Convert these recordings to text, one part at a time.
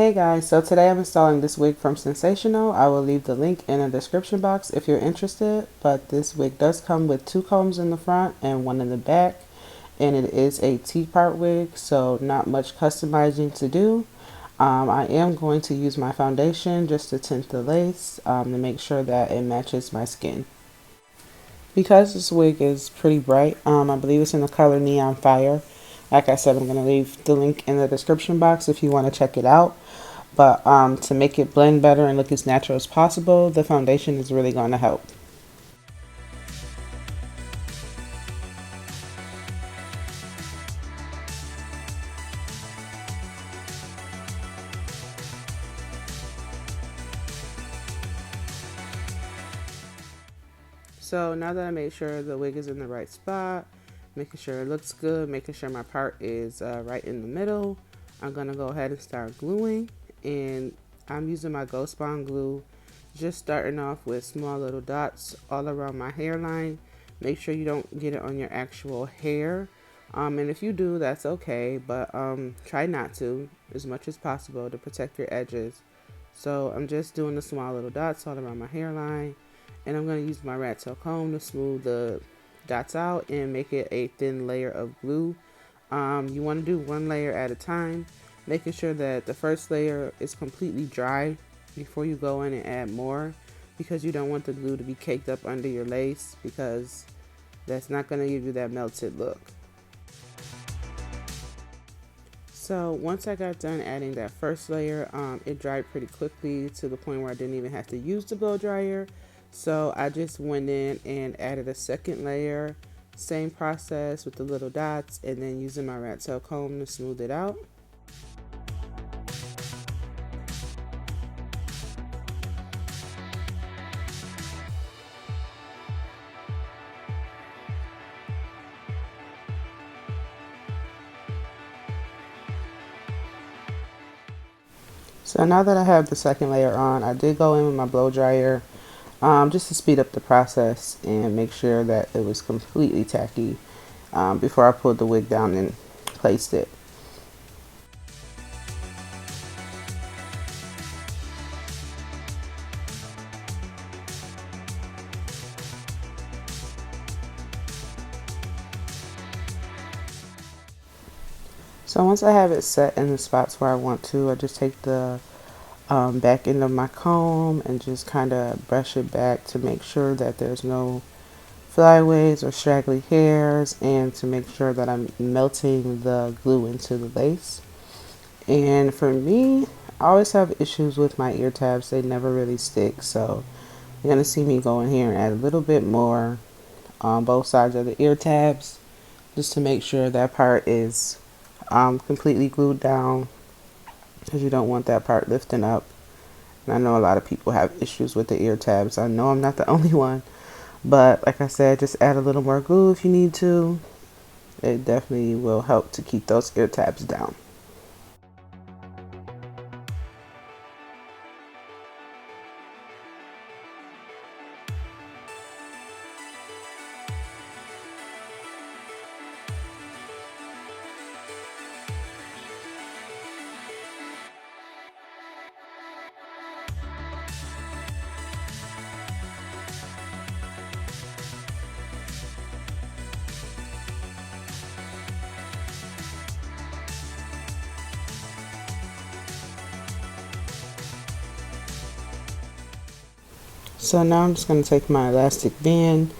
Hey guys, so today I'm installing this wig from Sensational. I will leave the link in the description box if you're interested, but this wig does come with 2 combs in the front and 1 in the back, and it is a T-part wig, so not much customizing to do. I am going to use my foundation just to tint the lace to make sure that it matches my skin. Because this wig is pretty bright, I believe it's in the color Neon Fire. Like I said, I'm going to leave the link in the description box if you want to check it out. But to make it blend better and look as natural as possible, the foundation is really going to help. So now that I made sure the wig is in the right spot, making sure it looks good, making sure my part is right in the middle, I'm going to go ahead and start gluing. And I'm using my Ghost Bond glue, just starting off with small little dots all around my hairline. Make sure you don't get it on your actual hair. And if you do, that's okay, but try not to as much as possible to protect your edges. So I'm just doing the small little dots all around my hairline, and I'm going to use my rat tail comb to smooth the dots out and make it a thin layer of glue. You want to do 1 layer at a time, making sure that the first layer is completely dry before you go in and add more, because you don't want the glue to be caked up under your lace, because that's not going to give you that melted look. So once I got done adding that first layer, it dried pretty quickly to the point where I didn't even have to use the blow dryer. So I just went in and added a second layer, same process with the little dots, and then using my rat tail comb to smooth it out. So now that I have the second layer on, I did go in with my blow dryer just to speed up the process and make sure that it was completely tacky before I pulled the wig down and placed it. So once I have it set in the spots where I want to, I just take the back end of my comb and just kind of brush it back to make sure that there's no flyaways or straggly hairs, and to make sure that I'm melting the glue into the lace. And for me, I always have issues with my ear tabs. They never really stick, so you're going to see me go in here and add a little bit more on both sides of the ear tabs, just to make sure that part is completely glued down, because you don't want that part lifting up. And I know a lot of people have issues with the ear tabs. I know I'm not the only one, but like I said, just add a little more glue if you need to. It definitely will help to keep those ear tabs down. So now I'm just going to take my elastic band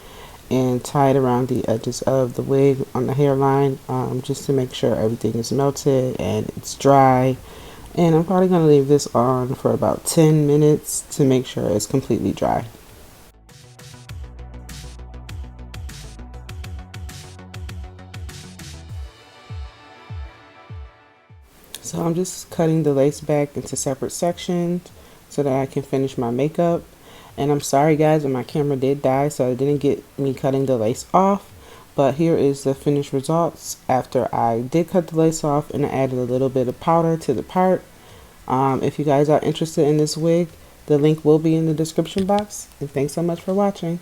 and tie it around the edges of the wig on the hairline, just to make sure everything is melted and it's dry. And I'm probably going to leave this on for about 10 minutes to make sure it's completely dry. So I'm just cutting the lace back into separate sections so that I can finish my makeup. And I'm sorry guys, but my camera did die, so it didn't get me cutting the lace off. But here is the finished results after I did cut the lace off and I added a little bit of powder to the part. If you guys are interested in this wig, the link will be in the description box. And thanks so much for watching.